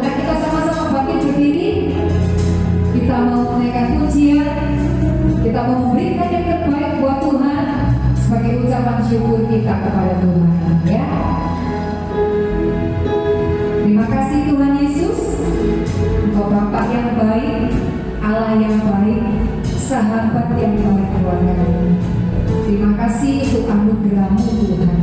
Nah, kita sama-sama bangkit berdiri. Kita mau menaikkan pujian. Kita mau memberikan yang terbaik buat Tuhan sebagai ucapan syukur kita kepada Tuhan, ya. Terima kasih Tuhan Yesus. Engkau Bapa yang baik, Allah yang baik, sahabat yang baik buat kami. Terima kasih untuk anugerah-Mu Tuhan.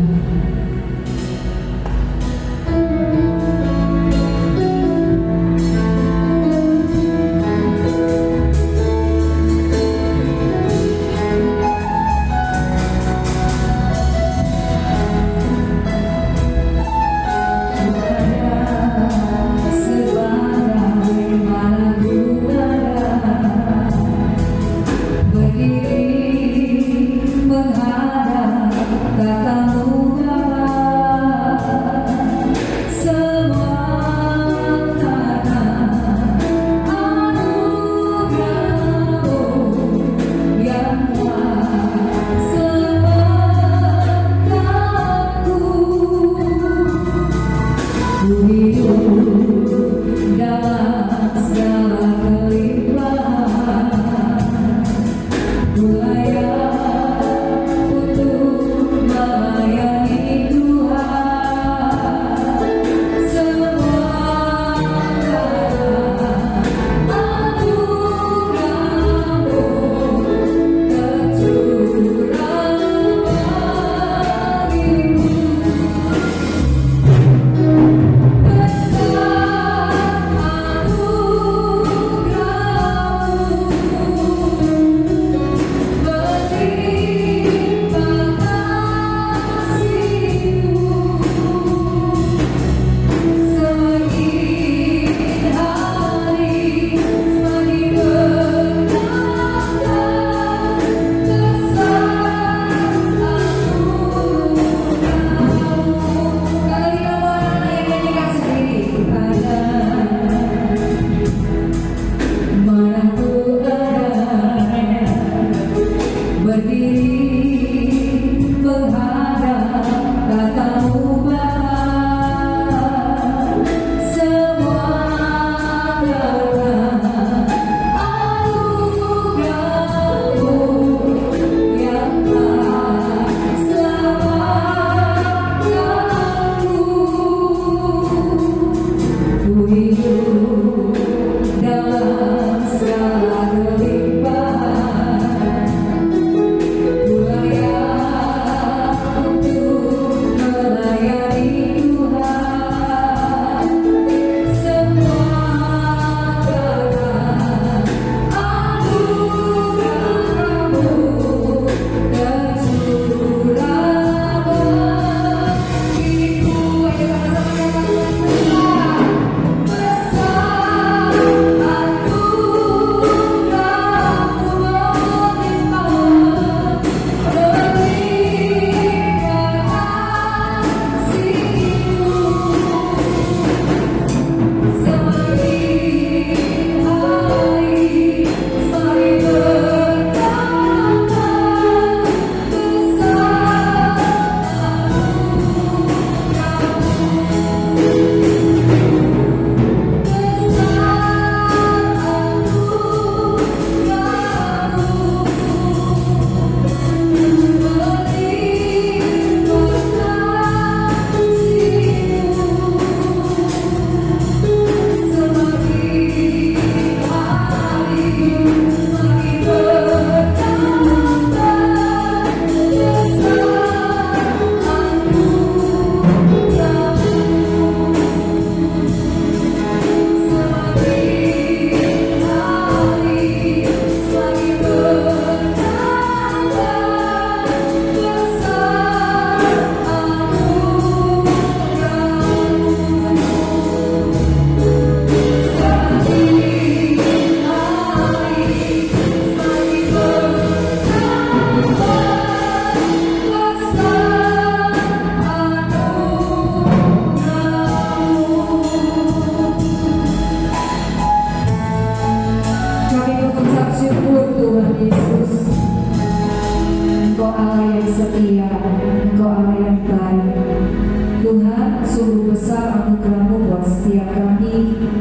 Tuhan, sungguh besar anugerah-Mu buat setiap kami.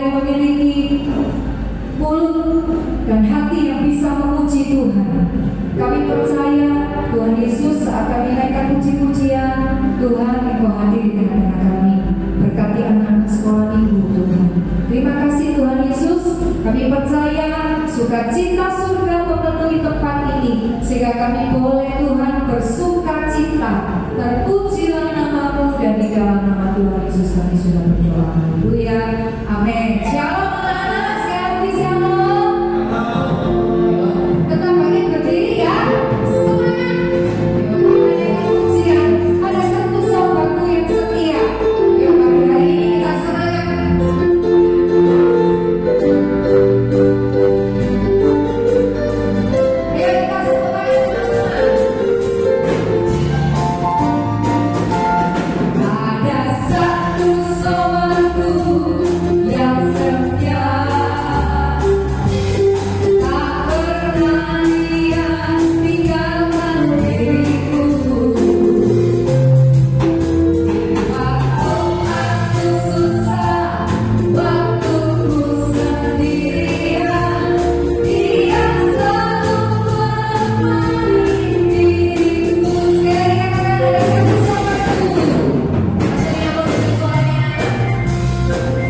boleh memiliki mulut dan hati yang bisa memuji Tuhan. Kami percaya Tuhan Yesus saat kami naikkan puji-pujian, Tuhan Engkau hadir di tengah-tengah kami. Berkati anak-anak sekolah minggu Tuhan. Terima kasih Tuhan Yesus. Kami percaya sukacita surga memenuhi tempat ini, sehingga kami boleh Tuhan bersukacita. Terpujilah nama-Mu, dan di dalam nama Tuhan Yesus kami sudah berdoa. Haleluya. Amin. Shalom anak-anak, sekali lagi shalom. Tetap bangkit berdiri ya. Semangat. Yuk, naikkan pujian. Ada satu sahabatku yang setia. Yuk, pagi hari ini kita semangat. Ayo kita semangat sama-sama. Ada satu sahabatku yang setia, tak pernah dia tinggalkan diriku. Waktu aku susah, waktu ku sendirian, dia selalu menemani diriku. Sekali katakan ada satu sahabatku.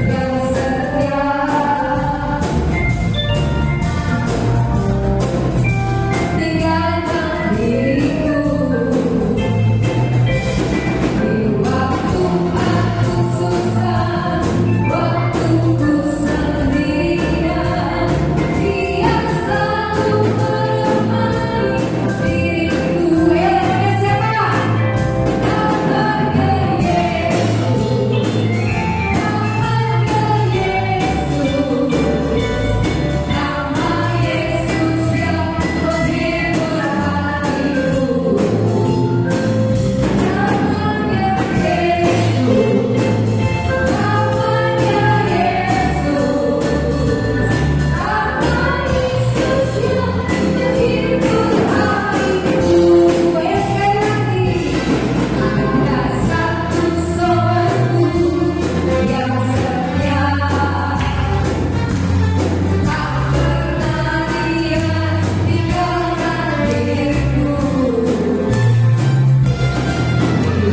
Yang setia, tinggalkan diriku. Di waktu aku susah, waktu ku sendirian, dia selalu menemani diriku. Ayo namanya siapa? Namanya Yesus. Nama Yesus yang menghibur hatiku. Namanya Yesus. Namanya Yesus. Nama Yesus yang menghibur hatiku. Ayo sekali lagi. Ada satu sahabatku yang setia, tak pernah dia tinggalkan diriku.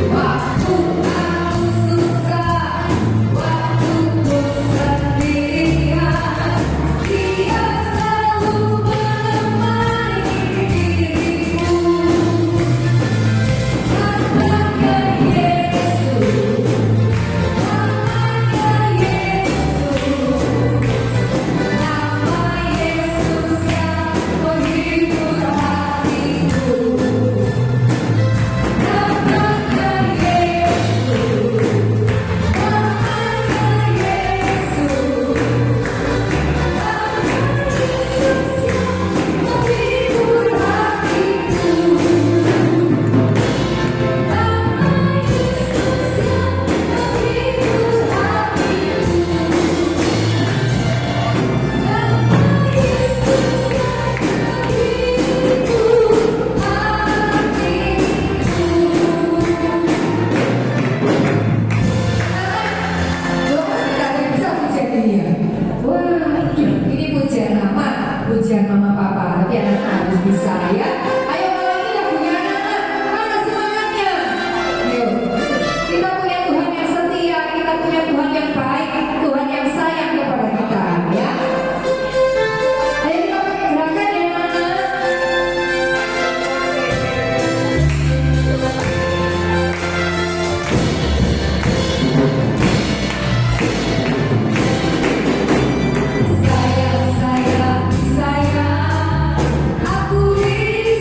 Waktu aku susah, waktu ku sendirian, dia selalu menemani diriku. Namanya Yesus. Namanya Yesus. Nama Yesus yang menghibur hatiku. Namanya Yesus. Namanya Yesus. Nama Yesus yang menghibur hatiku. Nama Yesus yang menghibur pujian mama papa, tapi anak-anak harus bisa ya. Ayo kalau ini lagunya anak-anak, mana semangatnya? Ayo, kita punya Tuhan yang setia, kita punya Tuhan yang baik, Tuhan yang sayang kepada kita ya. Ayo kita pakai gerakan ya anak-anak. Sayang, sayang, sayang, aku di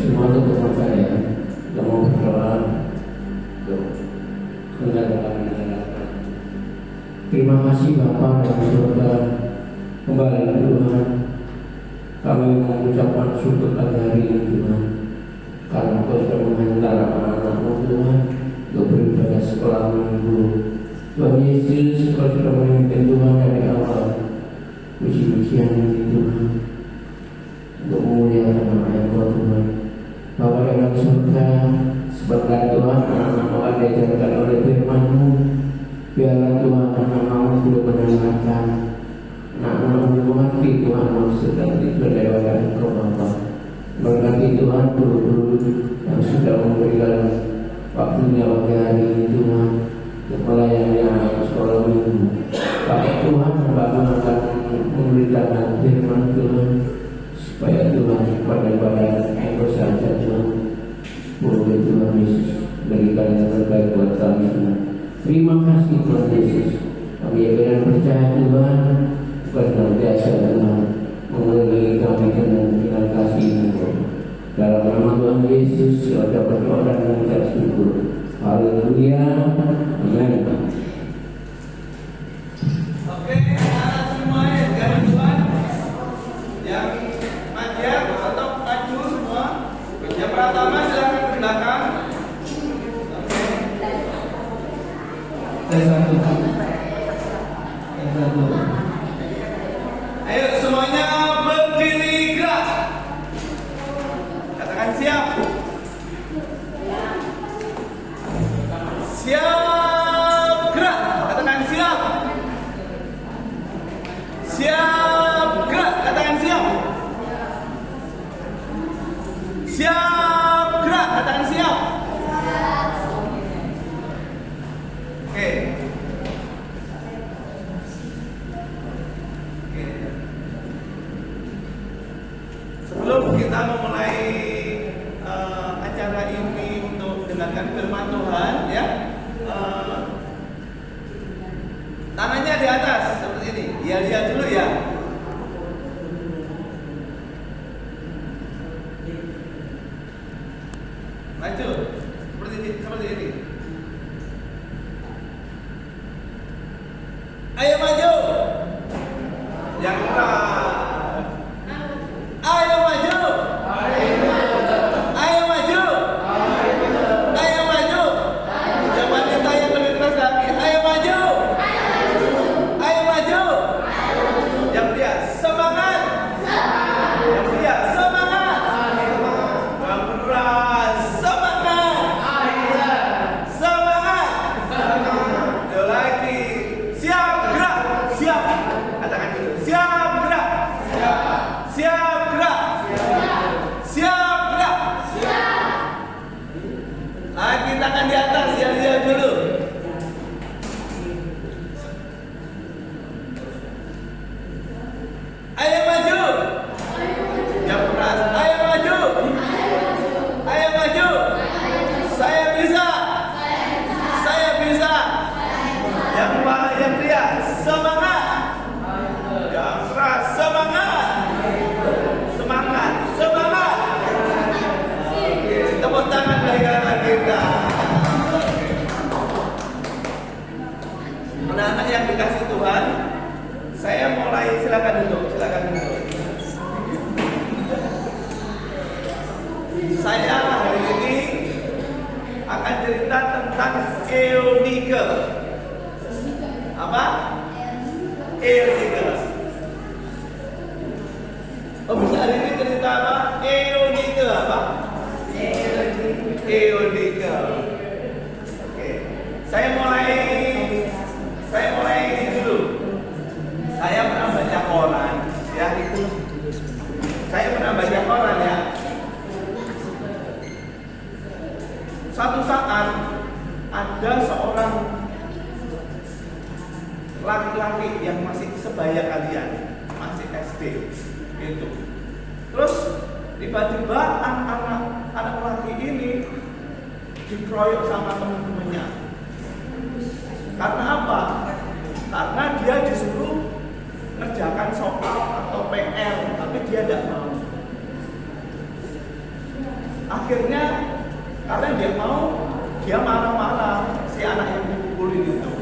semua teman saya yang mau berdoa untuk menjalankan. Terima kasih Bapa dan Saudara, kembali Tuhan kami mengucapkan syukur pada hari ini Tuhan, karena Kau sudah menghantar anak-anak-Mu Tuhan untuk beribadah sekolah minggu. Tuhan Yesus, Kau sudah memimpin Tuhan dari awal. Puji-pujian ini Tuhan untuk memuliakan nama Engkau Tuhan. Bapa dalam surga, sebentar Tuhan anak-anak-Mu ada diajarkan oleh firman-Mu. Biarlah Tuhan anak-anak-Mu belum mendengarkan, anak-anak-Mu mengerti Tuhan maksud dan tujuan daripada Engkau Bapa. Berkati Tuhan guru-guru yang sudah memberikan waktunya pada hari ini Tuhan untuk melayani anak sekolah minggu. Bapak Tuhan, Bapak akan memberitakan firman Tuhan supaya Tuhan pada Engkau saja Tuhan. Boleh Tuhan Yesus berikan yang terbaik buat kami Tuhan. Terima kasih Tuhan Yesus. Kami akan percaya Tuhan karena biasa Tuhan mengelilingi kami dengan kasih-Mu. Dalam nama Tuhan Yesus kita berdoa dan mengucap syukur. Haleluya. Amin. Oke, anak semua yang dari Tuhan yang maju atau maju semua. Yang pertama silakan ke belakang. Tes satu. Ayo semuanya berdiri gerak. Katakan siap. Siap gerak. Katakan siap. Siap gerak. Katakan siap. Siap gerak. Katakan siap. Oke. Sebelum kita memulai acara ini untuk mendengarkan firman Tuhan, ya, tangannya di atas seperti ini. Ya, lihat dulu ya. Maju seperti ini. Ayo maju. Yang keras. Ayo maju. Ayo maju. Ayo maju. Yang wanita yang lebih keras lagi. Ayo maju. Ayo maju. Yang pria semangat. Yang pria semangat. Yang keras semangat. Semangat. Yo lagi. Siap gerak. Siap. Katakan dulu. Siap gerak. Siap gerak. Siap gerak. Lagi tangan di atas, ya lihat dulu. Ayo maju. Yang keras. Ayo maju. Ayo maju. Saya bisa. Saya bisa. Yang pria semangat. Yang keras semangat. Semangat. Semangat. Oke, tepuk tangan bagi anak kita. Anak-anak yang dikasih Tuhan, saya mulai, silakan duduk. Saya hari ini akan cerita tentang Eunike. Apa? Eunike. Oh, bisa hari ini cerita apa? Eunike apa? Eunike. Oke. Saya mulai ini dulu. Saya pernah baca koran, ya. Saya pernah baca koran, ya. Suatu saat ada seorang laki-laki yang masih sebaya kalian, masih SD, gitu. Terus tiba-tiba anak laki ini dikeroyok sama teman-temannya. Karena apa? Karena dia disuruh ngerjakan soal atau PR, tapi dia tidak mau. Akhirnya karena dia mau, dia marah-marah si anak yang dipukulin itu.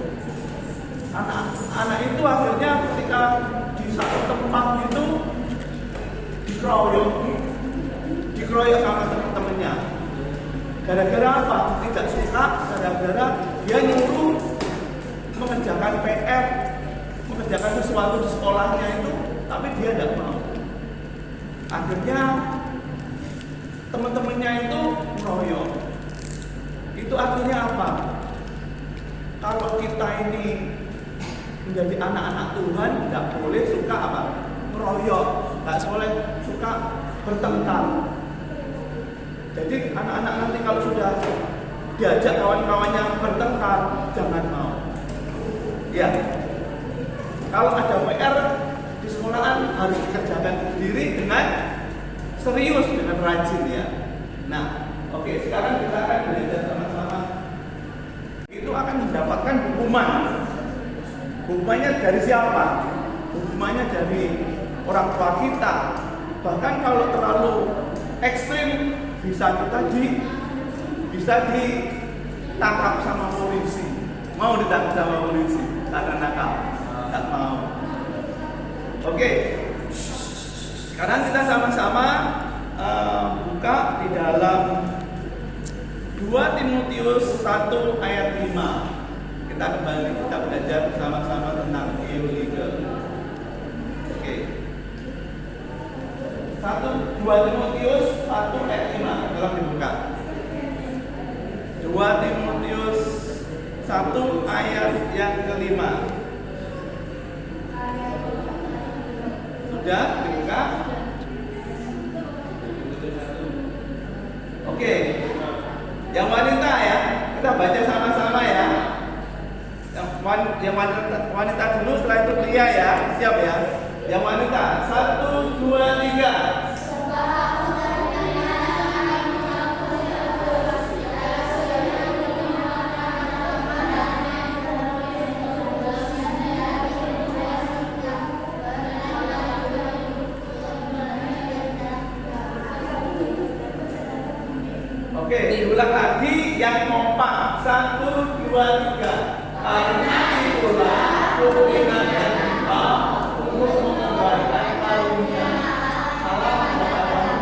Anak itu akhirnya ketika di satu tempat itu dikeroyok sama teman-temannya. Gara-gara apa? Tidak suka, gara-gara dia nyuruh mengerjakan PR, mengerjakan sesuatu di sekolahnya itu, tapi dia tidak mau. Akhirnya teman-temannya itu meroyok. Itu artinya apa? Kalau kita ini menjadi anak-anak Tuhan, tidak boleh suka apa? Meroyok, tidak boleh suka bertengkar. Jadi anak-anak nanti kalau sudah diajak kawan-kawannya bertengkar, jangan mau. Ya, kalau ada PR di sekolahan harus dikerjakan sendiri dengan serius, dengan rajin, ya. Nah, oke, sekarang kita akan belajar sama-sama. Itu akan mendapatkan hukuman. Hukumannya dari siapa? Hukumannya dari orang tua kita. Bahkan kalau terlalu ekstrim bisa ditangkap sama polisi. Mau ditangkap sama polisi karena nakal, tak mau. Oke. Sekarang kita sama-sama buka di dalam 2 Timotius 1 ayat 5. Kita kembali kita belajar bersama-sama tentang Eunike. Oke. 2 Timotius 1 ayat 5, tolong dibuka. 2 Timotius 1 ayat yang kelima. Sudah dibuka? Oke. Yang wanita ya, kita baca sama-sama ya. Yang wanita dulu, setelah itu pria ya. Siap ya. Yang wanita 1, 2, 3. Oke, diulang lagi yang kompak. 1, 2, 3. Karena itulah pimpinan dan kita untuk mengembalikan karunia Allah kepada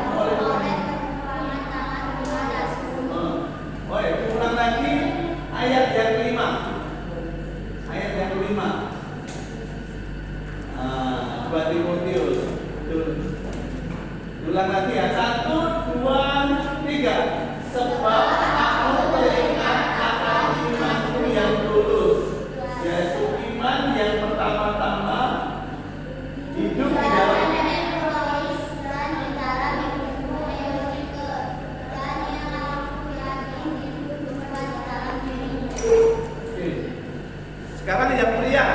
oleh diulang lagi ayat yang kelima. Ayat yang kelima. 2 Timotius. Diulang lagi ya. 1, 2, 3. Sebab aku teringat akan imanku yang tulus, yaitu iman yang pertama-tama hidup di dalam Sekarang yang pria.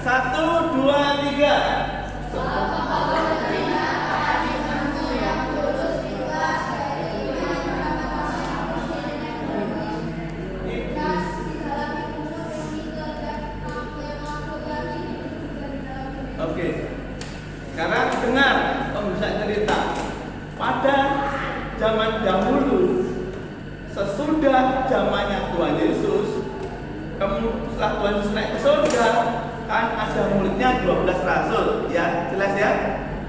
1, 2, 3. Oke. Sekarang dengar bisa cerita. Pada zaman dahulu, sesudah zamannya Tuhan Yesus, setelah Tuhan Yesus naik ke surga, kan ada muridnya 12 rasul, ya jelas ya,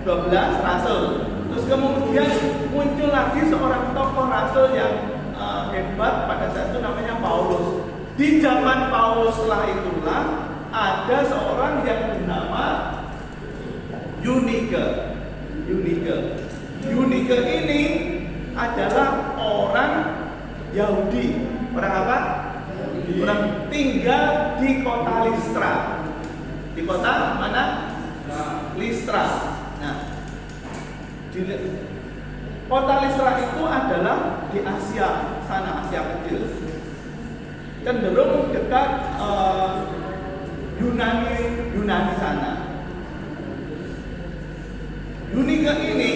12 rasul. Terus kemudian muncul lagi seorang tokoh rasul yang hebat pada saat itu, namanya Paulus. Di zaman Paulus setelah itulah ada seorang yang bernama Eunike. Eunike ini adalah orang Yahudi. Orang apa? Orang tinggal di kota Listra. Di kota mana? Listra. Nah, kota Listra itu adalah di Asia sana, Asia kecil. Cenderung dekat Yunani sana. Eunike ini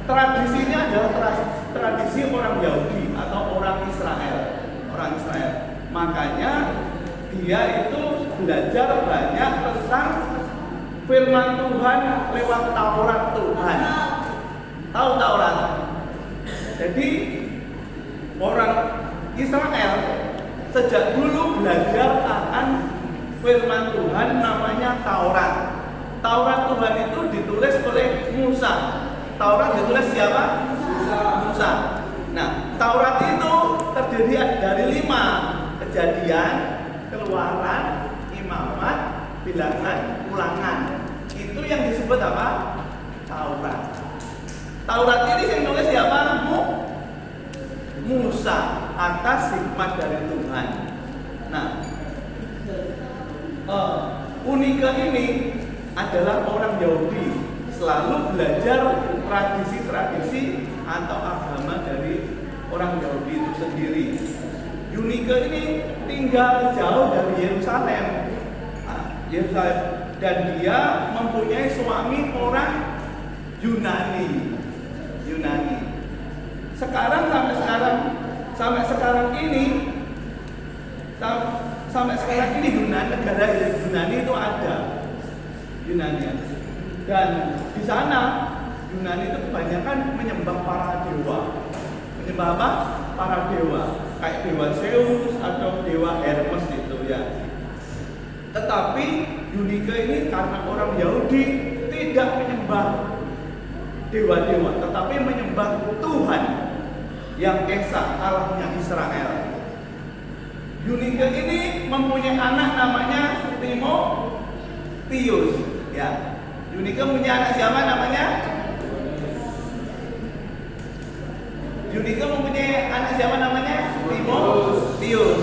tradisinya adalah tradisi orang Yahudi atau orang Israel. Makanya dia itu belajar banyak tentang firman Tuhan lewat Taurat Tuhan. Tahu Taurat? Jadi orang Israel sejak dulu belajar akan firman Tuhan namanya Taurat. Taurat Tuhan itu ditulis oleh Musa. Taurat ditulis siapa? Musa. Nah, Taurat itu terdiri dari 5: Kejadian, Keluaran, Imamat, Bilangan, Ulangan. Itu yang disebut apa? Taurat. Taurat ini yang nulis siapa? Musa, atas hikmat dari Tuhan. Nah, Eunike ini adalah orang Yahudi, selalu belajar tradisi-tradisi atau agama dari orang Yahudi itu sendiri. Eunike ini tinggal jauh dari Yerusalem, dan dia mempunyai suami orang Yunani. Sampai sekarang ini negara Yunani itu ada. Dan di sana Yunani itu kebanyakan menyembah para dewa. Menyembah apa? Para dewa. Kayak dewa Zeus atau dewa Hermes itu ya. Tetapi Eunike ini karena orang Yahudi tidak menyembah dewa-dewa, tetapi menyembah Tuhan yang Esa, Allahnya Israel. Yunike ini mempunyai anak namanya Timotius. Ya, Yunike punya anak siapa namanya? Yunike mempunyai anak siapa namanya? Timotius.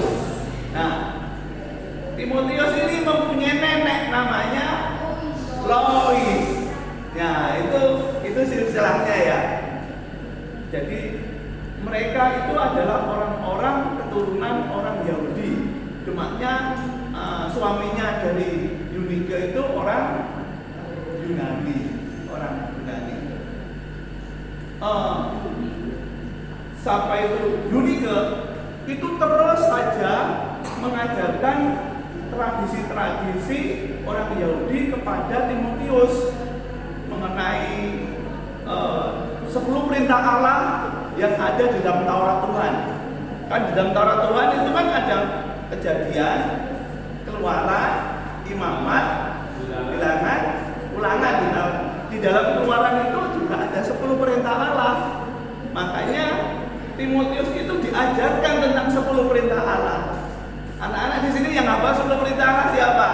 Nah, Timotius ini mempunyai nenek namanya Lois. Ya, itu silsilahnya ya. Jadi mereka itu adalah orang-orang keturunan orang Yahudi. Cumaknya suaminya dari Yunike itu orang Yunani. Sampai itu Yunike itu terus saja mengajarkan tradisi-tradisi orang Yahudi kepada Timotius mengenai 10 perintah Allah yang ada di dalam Taurat Tuhan. Kan di dalam Taurat Tuhan itu kan ada Kejadian, Keluaran, Imamat, Bilangan, Ulangan. Di dalam Keluaran itu juga ada 10 perintah Allah. Makanya Timotius itu diajarkan tentang 10 perintah Allah. Anak-anak di sini yang hafal 10 perintah Allah siapa?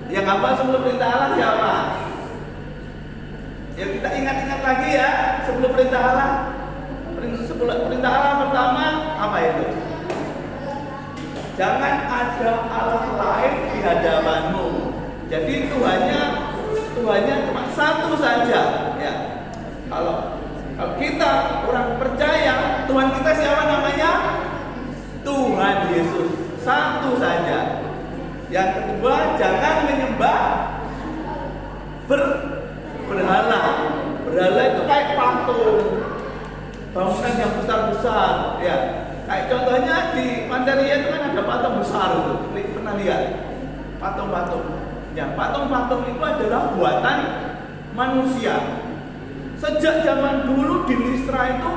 Yang hafal 10 perintah Allah siapa? Ya kita ingat-ingat lagi ya, 10 perintah Allah. 10 perintah Allah pertama apa itu? Jangan ada Allah lain di hadapanmu. Jadi Tuhannya cuma satu saja. Ya. Kalau kita orang percaya, Tuhan kita siapa namanya? Tuhan Yesus. Satu saja. Yang kedua, jangan menyembah berhala. Berhala itu kayak patung, bangunan yang besar-besar, ya. Kayak contohnya di Mandaria itu kan ada patung besar itu, pernah lihat? Patung-patung. Ya, patung-patung itu adalah buatan manusia. Sejak zaman dulu di Listra itu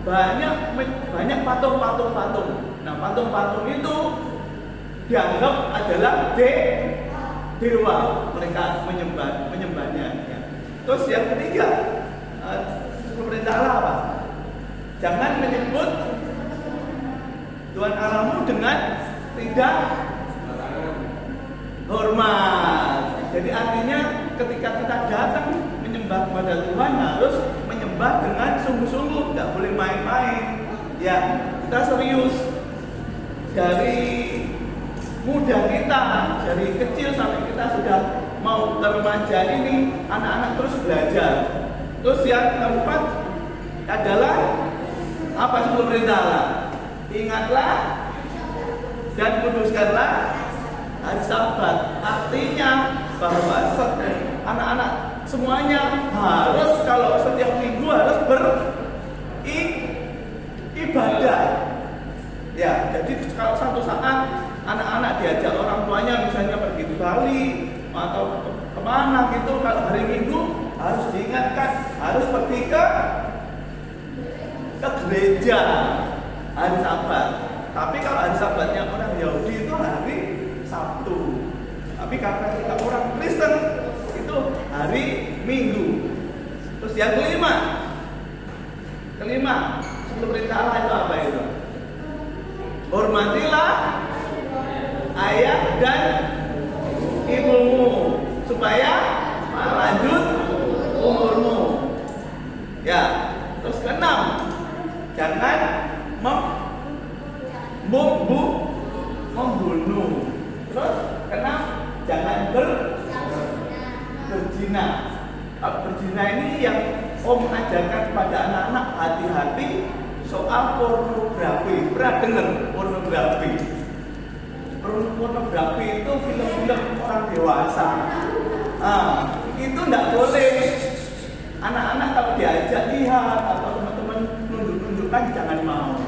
banyak patung-patung. Nah, patung-patung itu dianggap adalah dewa, mereka menyembahnya. Ya. Terus yang ketiga, perintah Allah apa? Jangan menyebut Tuhan Allahmu dengan tidak hormat. Jadi artinya ketika kita datang menyembah kepada Tuhan harus menyembah dengan sungguh-sungguh, tidak boleh main-main. Ya, kita serius. Dari muda kita, dari kecil sampai kita sudah mau remaja ini, anak-anak terus belajar. Terus yang keempat adalah apa sebelum perintah Allah? Ingatlah dan kuduskanlah hari Sabat. Artinya bahwa anak-anak semuanya harus, kalau setiap minggu harus beribadah. Ya, jadi kalau satu saat anak-anak diajak orang tuanya misalnya pergi ke Bali atau kemana gitu, kalau hari Minggu harus diingatkan harus pergi ke gereja hari Sabat. Tapi kalau hari Sabatnya orang Yahudi itu hari Sabtu. Tapi karena kita orang Kristen itu hari Minggu. Terus yang kelima, sebelum perintah Allah itu apa itu? Hormatilah ayah dan ibumu supaya lanjut umurmu. Ya, terus keenam, jangan membunuh. Terus keenam, jangan berzina. Berzina ini yang Om ajarkan kepada anak-anak, hati-hati soal pornografi. Pernah dengar pornografi? Pornografi itu film-film orang dewasa. Itu tidak boleh. Anak-anak kalau diajak lihat atau teman-teman nunjuk-nunjukkan jangan mau.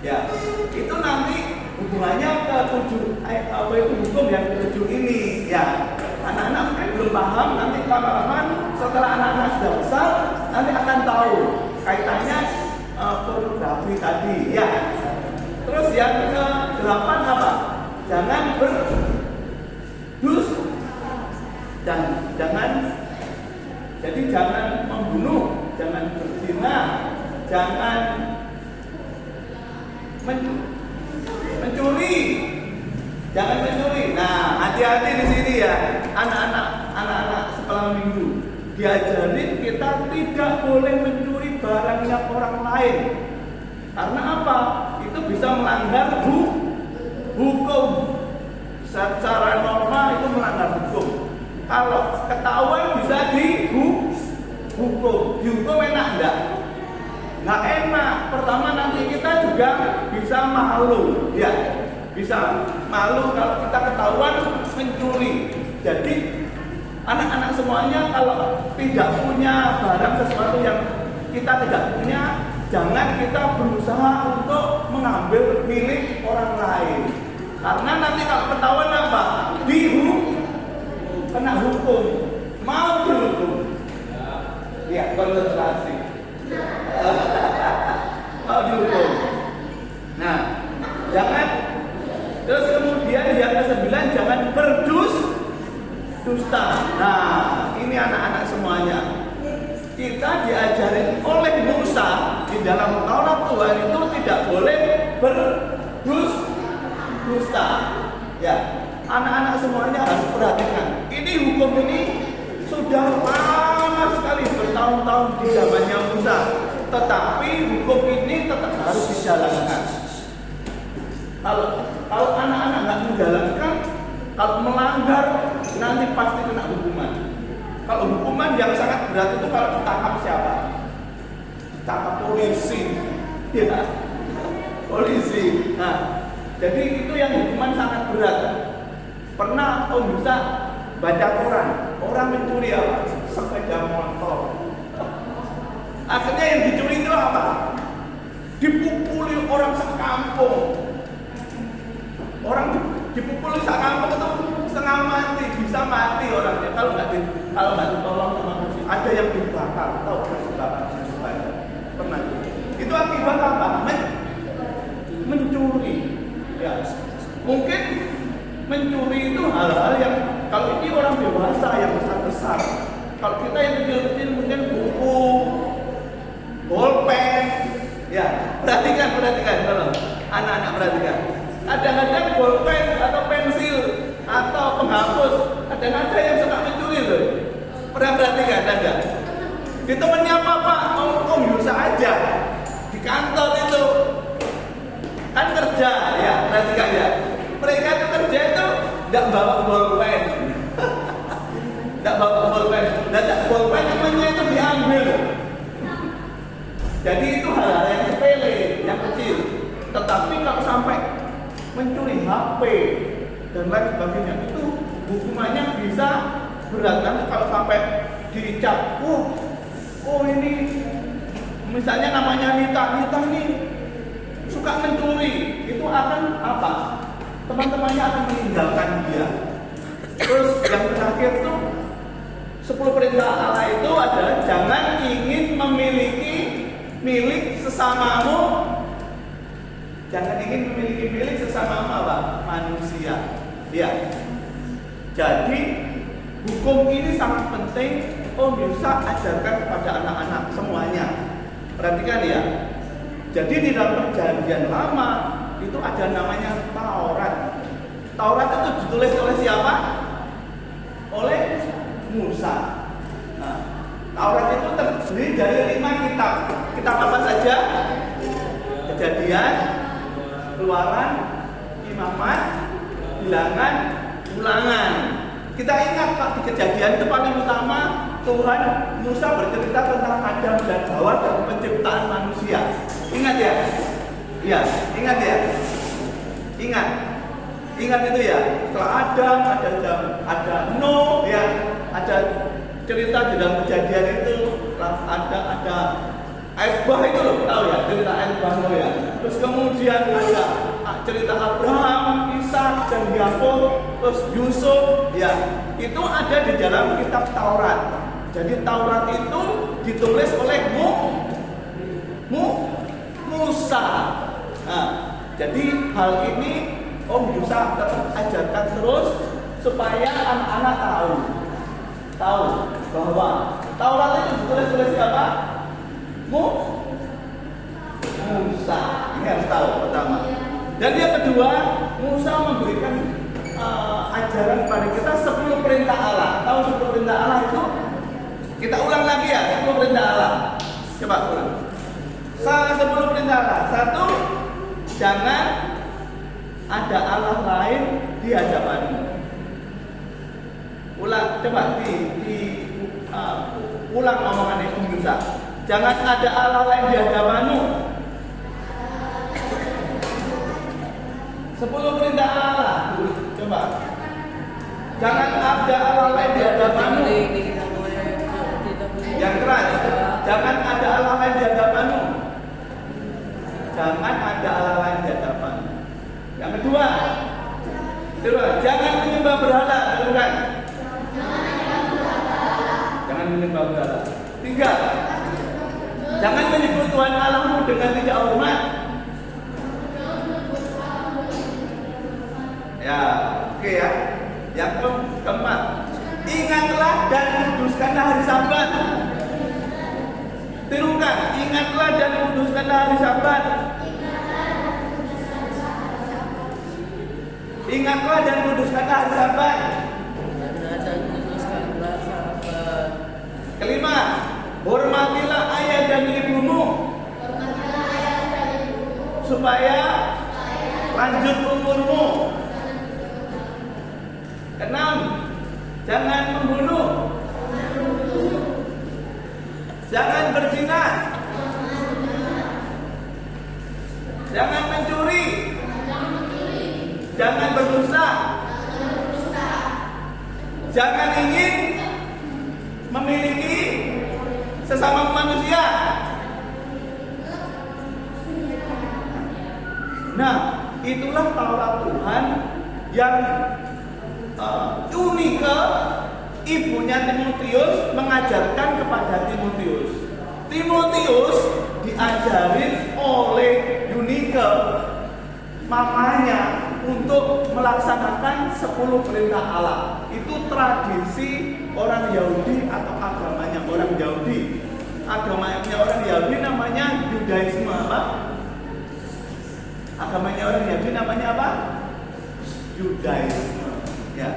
Ya, itu nanti hubungannya ke hukum yang ke-7 ini. Ya, anak-anak mungkin belum paham. Nanti lama-lama setelah anak-anak sudah besar, nanti akan tahu kaitannya pornografi tadi. Ya. Terus yang ke-8 apa? Jangan jangan membunuh, jangan berzina, jangan mencuri. Jangan mencuri. Nah, hati-hati di sini ya, anak-anak sekolah minggu. Diajarin kita tidak boleh mencuri barangnya orang lain. Karena apa? Itu bisa melanggar hukum. Secara normal itu melanggar hukum. Kalau ketahuan bisa dihukum. Dihukum enak enggak? Nggak enak. Pertama nanti kita juga bisa malu, ya. Bisa malu kalau kita ketahuan mencuri. Jadi anak-anak semuanya kalau tidak punya barang sesuatu yang kita tidak punya, jangan kita berusaha untuk mengambil milik orang lain. Karena nanti kalau ketahuan apa? Kena hukum. Mau dihukum. Ya, konsentrasi. Mau dihukum. Nah, jangan. Terus kemudian yang ke-9, jangan berdusta. Nah, ini anak-anak semuanya. Kita diajarin oleh Musa di dalam Taurat Tuhan itu tidak boleh berdusta. Ya, anak-anak semuanya harus perhatikan. Ini hukum ini sudah lama sekali, bertahun-tahun di zamannya Musa. Tetapi hukum ini tetap harus dijalankan. Kalau anak-anak nggak menjalankan, kalau melanggar nanti pasti kena hukuman. Kalau hukuman yang sangat berat itu kalau ditangkap siapa? Ditangkap polisi, ya, polisi. Nah, jadi itu yang hukuman sangat berat. Pernah bisa baca Quran, orang mencuri apa? Sepeda motor. Akhirnya yang dicuri itu apa? Dipukuli orang sekampung. Orang dipukuli sekampung itu setengah mati, bisa mati orangnya kalau nggak ditolong sama polisi. Ada yang dibakar, tahu dibakar pernah. Itu akibat apa? Mencuri. Ya, mungkin mencuri itu hal-hal yang kalau ini orang dewasa yang besar-besar. Kalau kita yang kecil-kecil mungkin buku, bolpen, ya perhatikan kalau anak-anak perhatikan. Kadang-kadang bolpen atau pensil atau penghapus, kadang-kadang yang suka mencuri loh. Pernah perhatikan ada? Di temennya apa Pak? Om Yusa aja di kantor itu kan kerja, ya perhatikan ya. Mereka itu kerja itu nggak bawa bolpen, nggak bawa bolpen, dan bolpen temennya itu diambil. Jadi itu hal-hal yang sepele, yang kecil. Tetapi kalau sampai mencuri HP dan lain sebagainya itu hukumannya bisa berat. Nanti kalau sampai dicap, oh ini misalnya namanya Nita ini suka mencuri, itu akan apa? Teman-temannya akan meninggalkan dia. Terus yang terakhir tuh 10 perintah Allah itu adalah jangan ingin memiliki milik sesamamu. Jangan ingin memiliki milik sesamamu apa? Manusia. Ya. Jadi hukum ini sangat penting. Bisa ajarkan kepada anak-anak semuanya. Perhatikan ya. Jadi di dalam perjanjian lama itu ada namanya Taurat. Taurat itu ditulis oleh siapa? Oleh Musa. Nah, Taurat itu terdiri dari 5 kitab. Kitab apa saja? Kejadian, Keluaran, Imamat, Bilangan, Ulangan. Kita ingat Pak, di Kejadian itu paling utama Tuhan Musa bercerita tentang Adam dan Hawa dan penciptaan manusia. Ingat ya? Iya, ingat ya? Ingat itu ya. Setelah Adam ada Nuh ya, ada cerita di dalam Kejadian itu, ada air bah itu loh, tahu ya cerita air bah ya. Terus kemudian ada cerita Abraham, Ishak dan Yakub, terus Yusuf ya. Itu ada di dalam kitab Taurat. Jadi Taurat itu ditulis oleh Musa. Nah, jadi hal ini Om Yusa tetap ajarkan terus supaya anak-anak tahu bahwa Taurat itu ditulis oleh siapa? Musa. Ini harus tahu pertama. Dan yang kedua, Musa memberikan ajaran kepada kita 10 perintah Allah. Tahu 10 perintah Allah itu? Kita ulang lagi ya, 10 perintah Allah. Coba ulang. 10 perintah Allah. 1, jangan ada Allah lain di hadapanmu. Ulang, coba ulang omongan Om Musa. Jangan ada Allah lain di hadapanmu. 10 perintah Allah. Coba. Jangan ada Allah lain di hadapanmu. Yang keras. Jangan ada Allah lain di hadapanmu. Jangan ada Allah lain di hadapanmu. Yang kedua, jangan menyembah berhala. Bukan. Jangan menyembah berhala. 3, jangan menyebut Tuhan Allahmu dengan tidak hormat. Ya, oke ya. Yang keempat, ingatlah dan kuduskanlah hari Sabat. Tirukan, ingatlah dan kuduskanlah hari Sabat. Ingatlah dan kuduskanlah hari Sabat. Kelima, hormatilah ayah dan ibumu supaya lanjut umurmu. 6, jangan membunuh. Jangan berzina. Jangan mencuri. Jangan berdusta. Jangan ingin memiliki sesama manusia. Nah, itulah Taurat Tuhan yang Yunike, ibunya Timotius, mengajarkan kepada Timotius. Timotius diajarin oleh Yunike, mamanya, untuk melaksanakan 10 perintah Allah. Itu tradisi orang Yahudi atau agamanya orang Yahudi. Agamanya orang Yahudi namanya Yudaisme, apa? Agamanya orang Yahudi namanya apa? Yudaisme. Ya.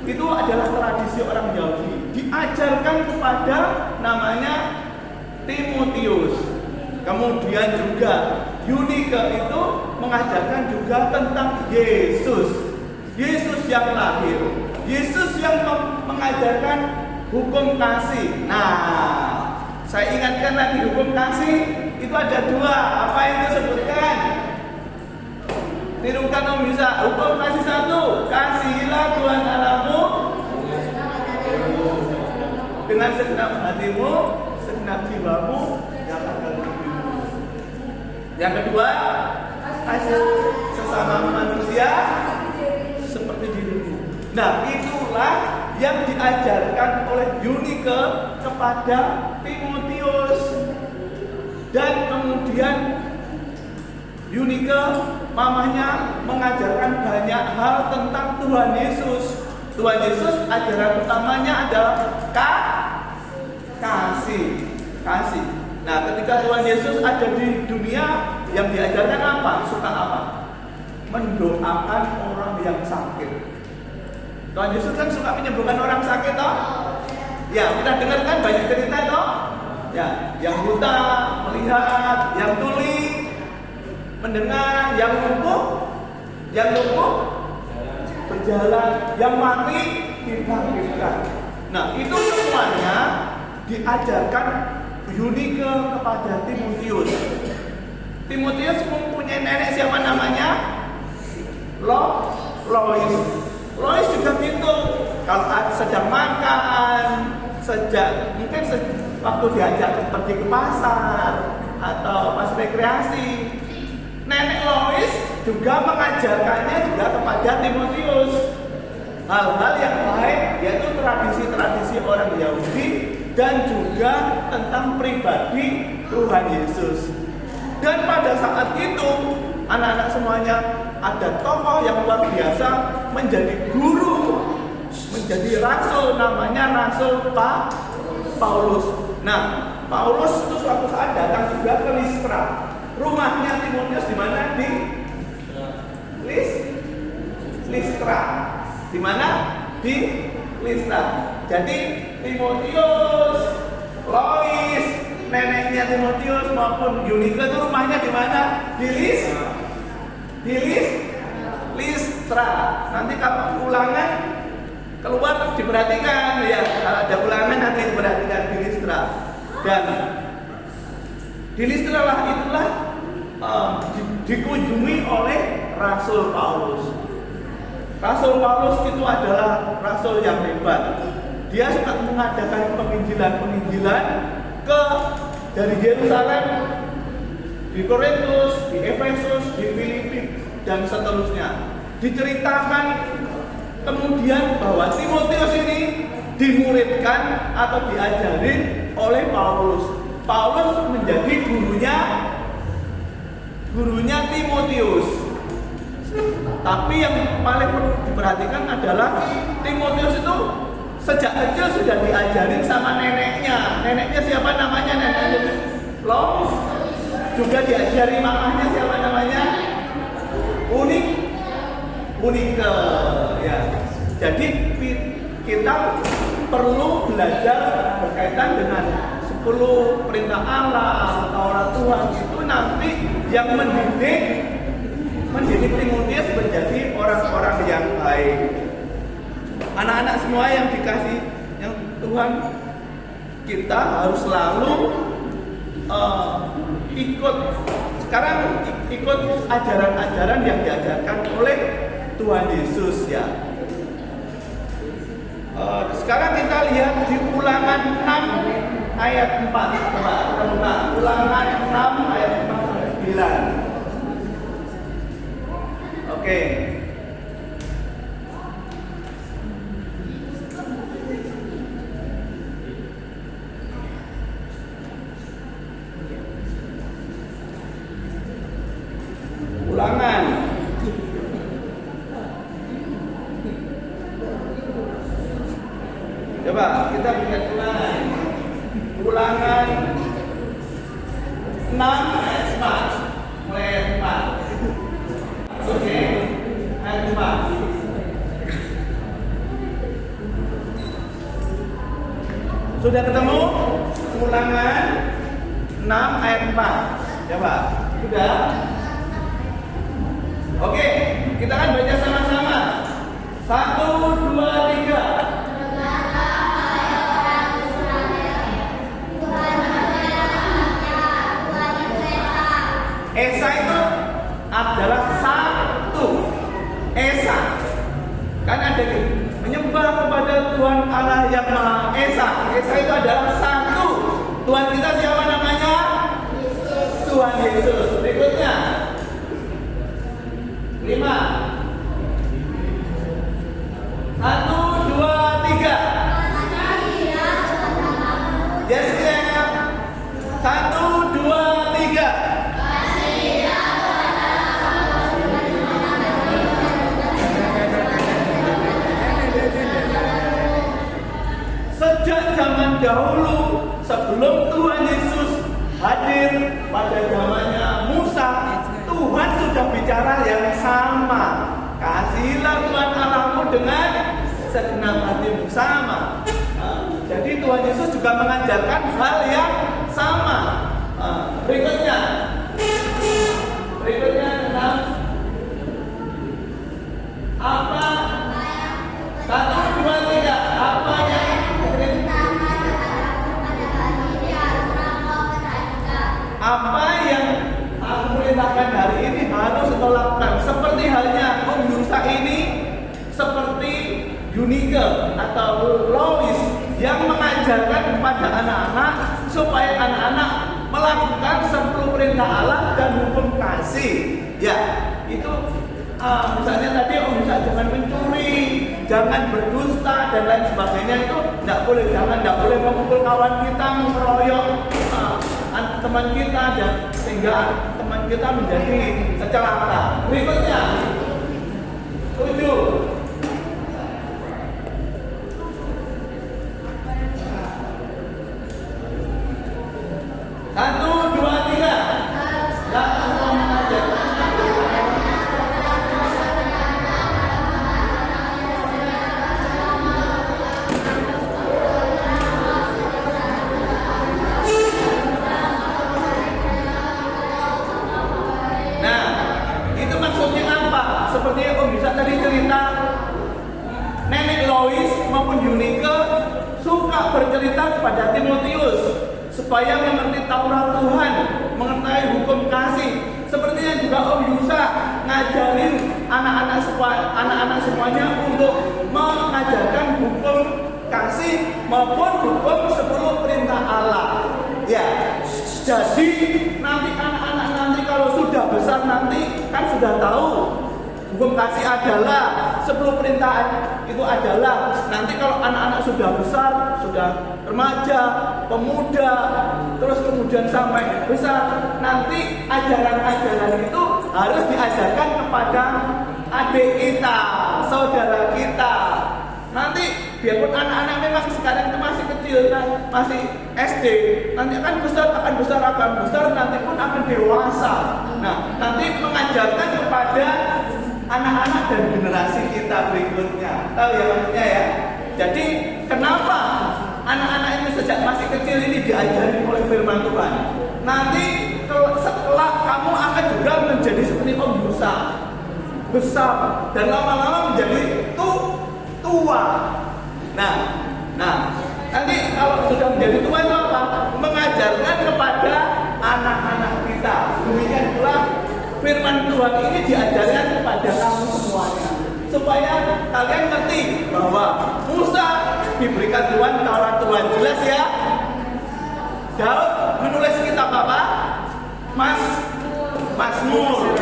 Itu adalah tradisi orang Yahudi. Diajarkan kepada namanya Timotius. Kemudian juga Yunike itu mengajarkan juga tentang Yesus. Yesus yang lahir. Yesus yang mengajarkan hukum kasih. Nah, saya ingatkan lagi hukum kasih itu ada 2. Apa yang disebutkan? Tirukan Om bisa. Hukum kasih 1, kasihilah Tuhan Allahmu dengan segenap hatimu, segenap jiwamu, dan akal budimu. Yang kedua, kasih sesama manusia seperti dirimu. Nah, itulah yang diajarkan oleh Yunike kepada Timotius. Dan kemudian Yunike, mamanya, mengajarkan banyak hal tentang Tuhan Yesus. Tuhan Yesus ajaran utamanya adalah kasih. Nah, ketika Tuhan Yesus ada di dunia, yang diajarkan apa? Suka apa? Mendoakan orang yang sakit. Tuhan Yesus kan suka menyembuhkan orang sakit, toh? Ya, kita dengar kan banyak cerita, toh? Ya, yang buta melihat, yang tuli mendengar, yang lumpuh berjalan, yang mati dibangkitkan. Nah, itu semuanya diajarkan Yunike kepada Timotius. Timotius mempunyai nenek siapa namanya? Lois. Lois juga gitu. Kalau sedang makan, mungkin waktu diajak pergi ke pasar atau pas rekreasi, nenek Lois juga mengajarkannya juga kepada Timotius hal-hal yang baik, yaitu tradisi-tradisi orang Yahudi dan juga tentang pribadi Tuhan Yesus. Dan pada saat itu anak-anak semuanya ada tokoh yang luar biasa menjadi guru, menjadi rasul, namanya Rasul Paulus. Nah, Paulus itu suatu saat datang juga ke Listra. Rumahnya Timotius di mana? Di Listra. Di mana? Di Listra. Jadi Timotius, Lois, neneknya Timotius maupun Eunike itu rumahnya di mana? Di Listra. Nanti kalau ulangan keluar diperhatikan ya, kalau ada ulangan nanti diperhatikan di Listra. Dan di Listra lah itulah dikunjungi oleh Rasul Paulus. Rasul Paulus itu adalah rasul yang hebat. Dia suka mengadakan penginjilan dari Yerusalem, di Korintus, di Efesus, di Filipi, dan seterusnya. Diceritakan kemudian bahwa Timotius ini dimuridkan atau diajarin oleh Paulus. Paulus menjadi gurunya Timotius. Tapi yang paling perlu diperhatikan adalah Timotius itu sejak kecil sudah diajarin sama neneknya. Neneknya siapa namanya? Neneknya Lois. Juga diajari mamahnya siapa namanya? Eunike. Ya. Jadi kita perlu belajar berkaitan dengan 10 perintah Allah, Taurat Tuhan itu nanti yang mendidik Timotius menjadi orang-orang yang baik. Anak-anak semua yang dikasih yang Tuhan, kita harus selalu ikut ajaran-ajaran yang diajarkan oleh Tuhan Yesus ya. Sekarang kita lihat di Ulangan 6 ayat 4. Coba kita buka Ulangan 6 ayat 4 sampai 9. Oke. Ulangan. Coba kita lihat ulangan. Ulangan 6 ayat 4. Mulai ayat 4. Oke, ayat 4. Sudah ketemu? Ulangan 6 ayat 4. Coba, sudah? Oke, kita akan baca sama-sama. 1, 2, 3. Esa itu adalah satu. Esa kan ada menyembah kepada Tuhan Allah yang Maha Esa. Esa itu adalah satu. Tuhan kita siapa namanya? Tuhan Yesus. Berikutnya 5. 1, 2, 3. Yes, 1, 2, 3. Sejak zaman dahulu, sebelum Tuhan Yesus hadir pada zamannya Musa, Tuhan sudah bicara yang sama. Kasihilah Tuhan Allahmu dengan segenap hatimu. Sama. Jadi Tuhan Yesus juga mengajarkan hal yang sama. Berikutnya tentang apa? 1, 2, 3. Apa yang aku perintahkan hari ini harus kau lakukan. Seperti halnya Om Yusa ini, seperti Eunike atau Lois yang mengajarkan kepada anak-anak supaya anak-anak melakukan 10 perintah Allah dan hukum kasih. Ya, itu misalnya tadi Om Yusa jangan mencuri, jangan berdusta dan lain sebagainya, itu tidak boleh. Tidak boleh memukul kawan kita, mengeroyok teman kita, dan sehingga teman kita menjadi celaka. Berikutnya 7. 1, 2, 3. seperti Om bisa tadi cerita, Nenek Lois maupun Yunike suka bercerita kepada Timotius supaya mengerti Taurat Tuhan, mengetahui hukum kasih. Sepertinya juga Om Yusa ngajarin anak-anak semuanya untuk mengajarkan hukum kasih maupun hukum 10 perintah Allah. Ya, jadi nanti anak-anak nanti kalau sudah besar nanti kan sudah tahu hukum kasih adalah 10 perintah itu adalah. Nanti kalau anak-anak sudah besar, sudah remaja, pemuda, terus kemudian sampai besar, nanti ajaran-ajaran itu harus diajarkan kepada adik kita, saudara kita. Nanti biarpun anak-anak memang sekarang itu masih kecil, masih SD, nanti akan besar, nanti pun akan dewasa. Nah, nanti mengajarkan kepada anak-anak dan generasi kita berikutnya. Tahu ya maksudnya ya? Jadi kenapa anak-anak ini sejak masih kecil ini diajari oleh firman Tuhan? Nanti setelah kamu akan juga menjadi seperti Om Yusa, besar dan lama-lama menjadi tua. Nah, nanti kalau sudah menjadi tua itu apa? Mengajarkan kepada anak-anak kita. Demikian pula firman Tuhan ini diajarkan kepada kamu semuanya, supaya kalian ngerti bahwa Musa diberikan Tuhan Taurat Tuhan, jelas ya. Daud menulis kitab apa? Mazmur.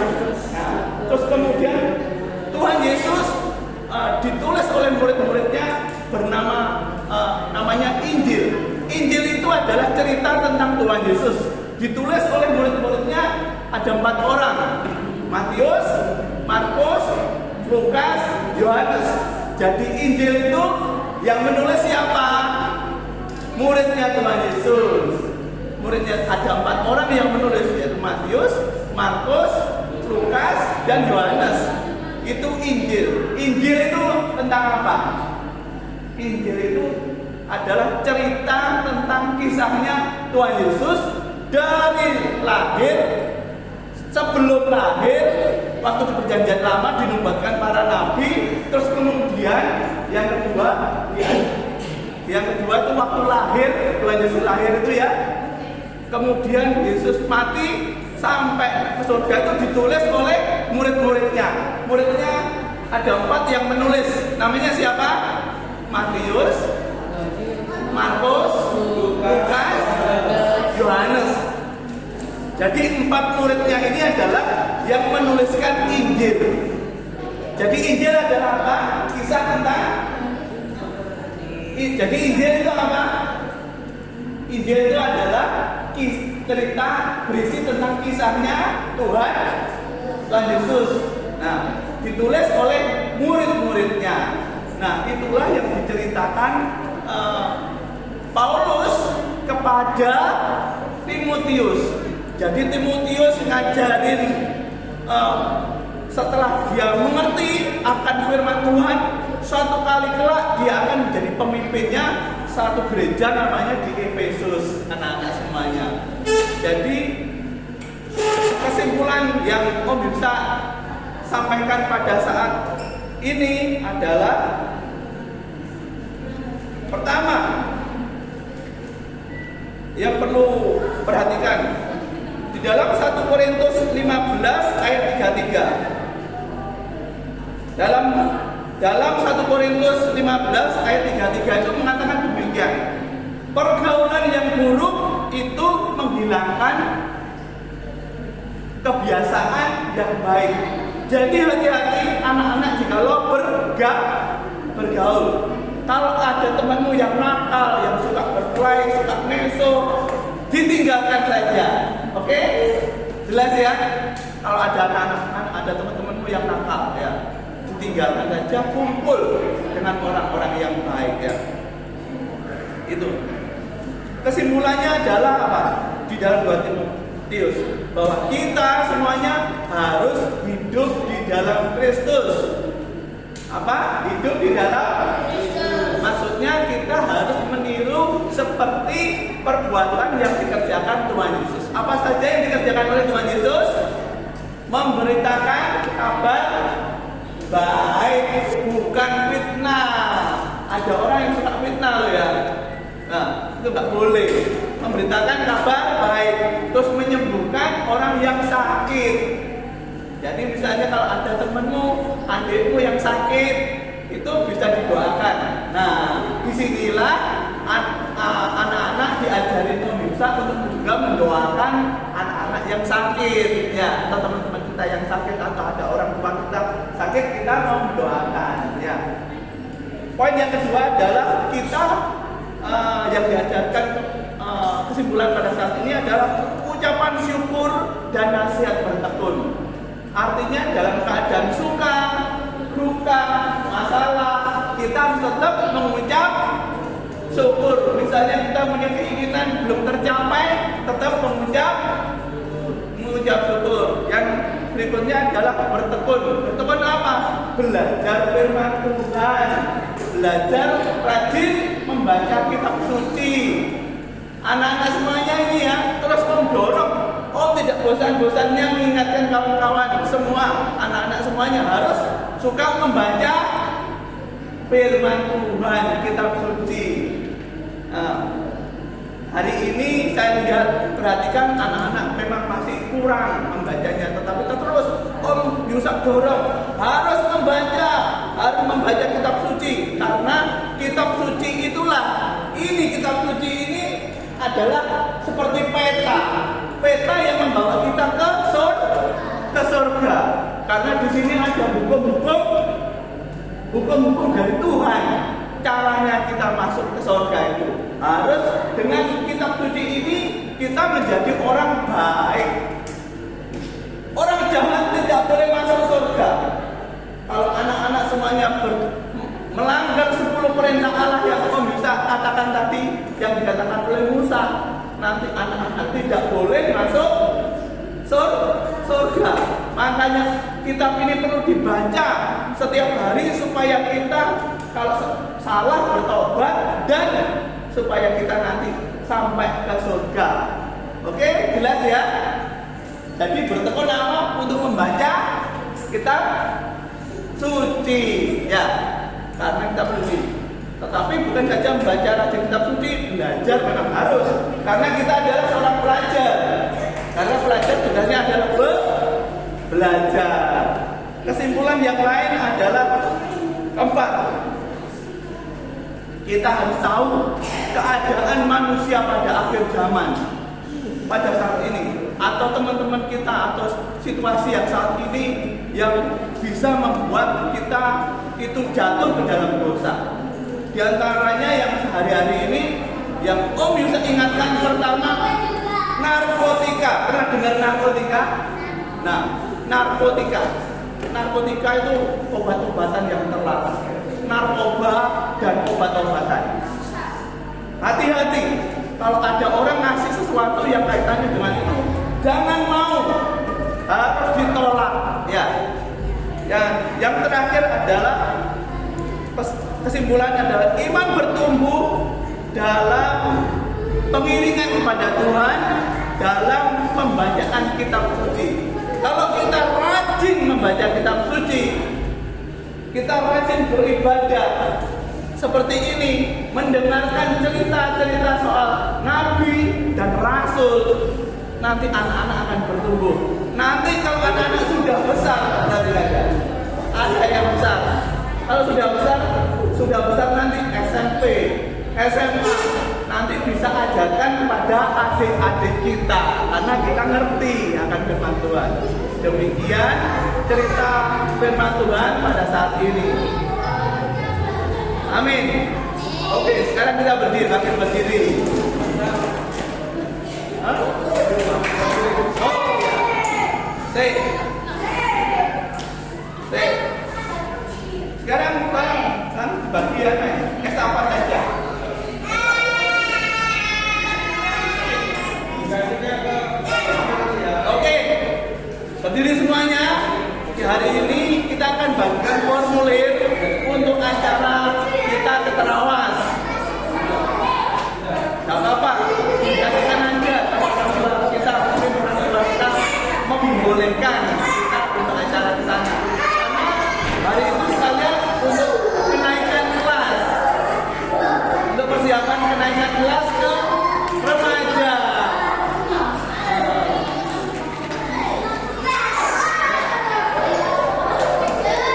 Nah, terus kemudian Tuhan Yesus ditulis oleh murid-muridnya bernama namanya Injil. Injil itu adalah cerita tentang Tuhan Yesus. Ditulis oleh murid-muridnya ada 4 orang, Matius, Markus, Lukas, Yohanes. Jadi Injil itu yang menulis siapa? Muridnya Tuhan Yesus. Muridnya ada 4 orang yang menulis, yaitu Matius, Markus, Lukas, dan Yohanes. Itu Injil. Injil itu tentang apa? Injil itu adalah cerita tentang kisahnya Tuhan Yesus dari lahir, sebelum lahir, waktu di perjanjian lama dinubuatkan para nabi, terus kemudian yang kedua itu waktu lahir, Tuhan Yesus lahir itu ya. Kemudian Yesus mati sampai ke surga itu ditulis oleh murid-muridnya. Muridnya ada 4 yang menulis. Namanya siapa? Matius, Markus, Lukas, Yohanes. Jadi 4 muridnya ini adalah yang menuliskan Injil. Jadi Injil adalah apa? Kisah tentang. Jadi Injil itu apa? Injil itu adalah cerita berisi tentang kisahnya Tuhan Yesus. Nah, ditulis oleh murid-muridnya. Nah, itulah yang diceritakan Paulus kepada Timotius. Jadi Timotius ngajarin setelah dia mengerti akan firman Tuhan, suatu kali kelak dia akan menjadi pemimpinnya satu gereja namanya di Efesus, anak-anak semuanya. Jadi kesimpulan yang Om bisa sampaikan pada saat ini adalah pertama yang perlu perhatikan di dalam 1 Korintus 15 ayat 33. Dalam 1 Korintus 15 ayat 33 itu mengatakan demikian. Pergaulan yang buruk itu menghilangkan kebiasaan yang baik. Jadi hati-hati anak-anak jika lo bergaul. Kalau ada temanmu yang nakal, yang suka berkelahi, suka meso, ditinggalkan saja. Oke? Jelas ya? Kalau ada anak-anak, ada teman-temanmu yang nakal ya, ditinggalkan saja, kumpul dengan orang-orang yang baik ya. Itu. Kesimpulannya adalah apa? Di dalam 2 Timotius bahwa kita semuanya harus hidup di dalam Kristus. Apa? Hidup di dalam Kristus. Maksudnya kita harus meniru seperti perbuatan yang dikerjakan Tuhan Yesus. Apa saja yang dikerjakan oleh Tuhan Yesus? Memberitakan kabar baik, bukan fitnah. Ada orang yang suka fitnah loh ya. Nah, itu nggak boleh. Memberitakan kabar baik, terus menyembuhkan orang yang sakit. Jadi misalnya kalau ada temenmu, adikmu yang sakit, itu bisa didoakan. Nah, disinilah anak-anak diajarin pemirsa untuk juga mendoakan anak-anak yang sakit, ya, atau teman-teman kita yang sakit, atau ada orang tua kita sakit, kita mau mendoakan, ya. Poin yang kedua adalah kita yang diajarkan kesimpulan pada saat ini adalah ucapan syukur dan nasihat bertekun. Artinya dalam keadaan suka, duka, masalah, kita harus tetap mengucap syukur. Misalnya kita punya keinginan belum tercapai, tetap mengucap syukur. Yang berikutnya adalah bertekun. Bertekun apa? Belajar firman Tuhan, belajar rajin membaca kitab suci. Anak-anak semuanya ini ya, terus mendorong, tidak bosan-bosannya mengingatkan kawan-kawan semua, anak-anak semuanya harus suka membaca firman Tuhan, kitab suci. Hari ini saya lihat, perhatikan anak-anak memang masih kurang membacanya, tetapi terus Yusak dorong harus membaca kitab suci, karena kitab suci itulah, kitab suci ini adalah seperti peta yang membawa kita ke surga, karena di sini ada hukum-hukum dari Tuhan. Caranya kita masuk ke surga itu harus dengan kitab suci ini kita menjadi orang baik. Orang jahat tidak boleh masuk surga. Kalau anak-anak semuanya melanggar 10 perintah Allah yang bisa katakan tadi, yang dikatakan oleh Musa, nanti anak-anak tidak boleh masuk surga. Makanya kitab ini perlu dibaca setiap hari supaya kita kalau salah bertobat dan supaya kita nanti sampai ke surga. Oke, jelas ya? Jadi bertekun apa? Untuk membaca kitab suci, ya. Karena kita perlu. Tetapi bukan saja membaca rajin kitab suci, belajar memang harus. Karena kita adalah seorang pelajar. Karena pelajar tugasnya adalah belajar. Kesimpulan yang lain adalah keempat, kita harus tahu keadaan manusia pada akhir zaman, pada saat ini, atau teman-teman kita, atau situasi yang saat ini yang bisa membuat kita itu jatuh ke dalam dosa. Di antaranya yang sehari-hari ini yang Om bisa ingatkan, pertama narkotika. Pernah dengar narkotika? Nah, narkotika itu obat-obatan yang terlarang, narkoba dan obat-obatan. Hati-hati kalau ada orang ngasih sesuatu yang kaitannya dengan itu, jangan mau, harus ditolak, ya. Yang terakhir adalah kesimpulannya adalah iman bertumbuh dalam pengiringan kepada Tuhan, dalam pembacaan kitab suci. Kalau kita rajin membaca kitab suci, kita rajin beribadah seperti ini, mendengarkan cerita-cerita soal nabi dan rasul, nanti anak-anak akan bertumbuh. Nanti kalau anak-anak sudah besar, ada yang besar. Kalau sudah besar nanti SMP, SMA, nanti bisa ajarkan pada adik-adik kita, karena kita ngerti akan firman Tuhan. Demikian cerita firman Tuhan pada saat ini. Amin. Oke, sekarang kita berdiri, makin berdiri. Sekarang kan bagian estafet aja. Oke, berdiri semuanya. Di hari ini kita akan bagikan formulir untuk acara kita ke Terawas. Gak apa-apa, dikasihkan aja. Kita membolehkan kita untuk acara ke sana. Hari kelas ke remaja.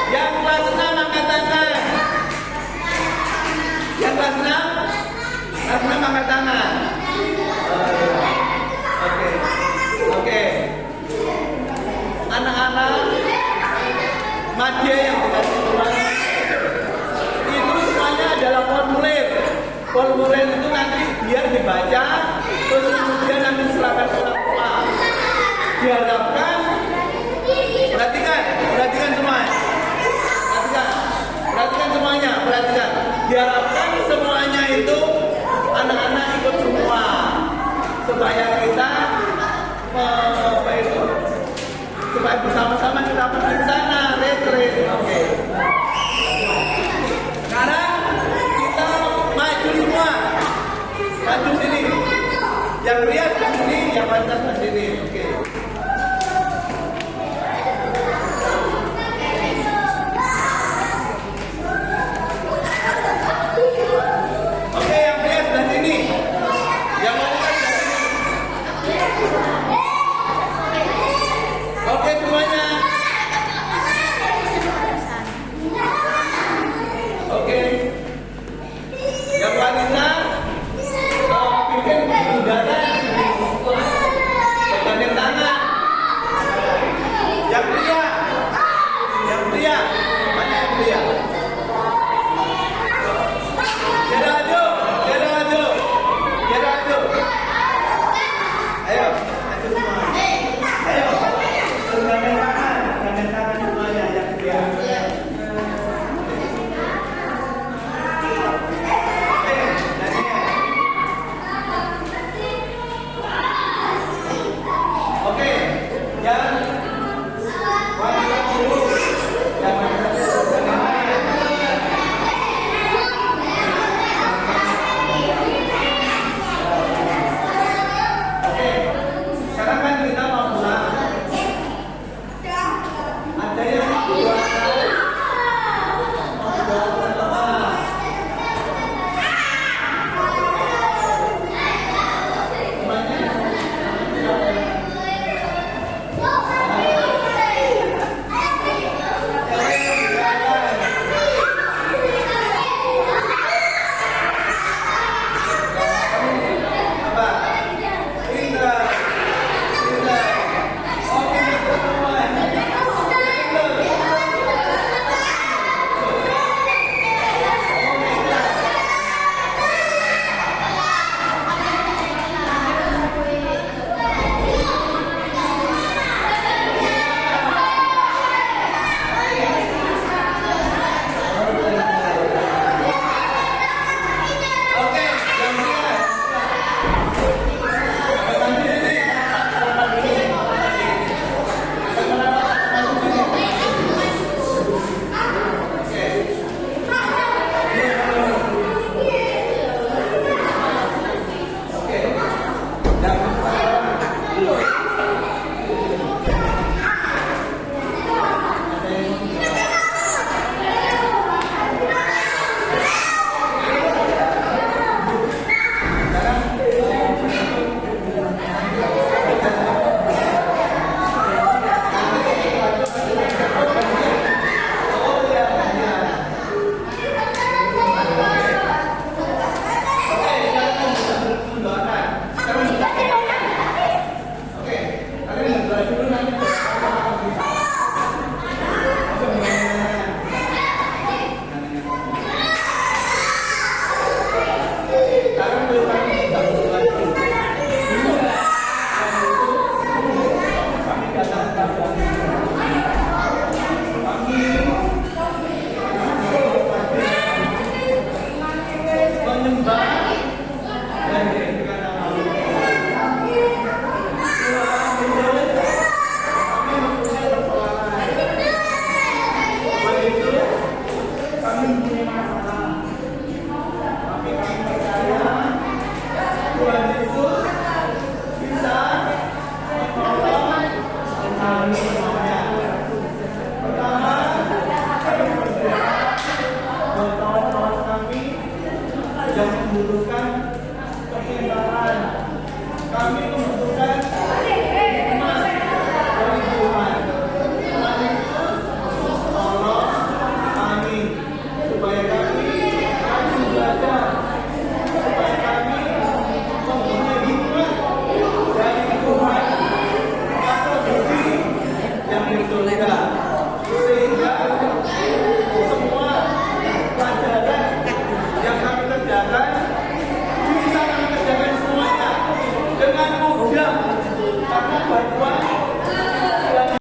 Yang kelas 6 angkat tangan. Yang kelas 6? Kelas 6 angkat tangan. Oke. Oke. Anak-anak madya yang dikasih Tuhan itu semuanya adalah formulir. Formulir itu nanti biar dibaca, terus kemudian nanti serahkan ke orang tua. Diharapkan, perhatikan semua. Perhatikan semuanya, perhatikan. Diharapkan semuanya itu anak-anak ikut semua supaya kita supaya bersama-sama kita pergi ke sana, retreat. Oke. Sekarang kita maju semua, maju sini. Yang lihat ke sini, yang pantas ke sini. Oke. Oke, yang lihat ke sini. Yang wanita ke sini. Oke semuanya. Oke. Yang wanita bikin udara, pegangin tangan. Yang pria, mana yang pria? Jadi aju. Ayo, aju semua. Ayo. Gandeng tangan semuanya yang pria. Oke, yang wanita dulu, yang wanita dulu. Oke, sekarang kan kita mau pulang. Ada Ya, sehingga semua pelajaran yang kami kerjakan bisa kami kerjakan semuanya dengan mudah.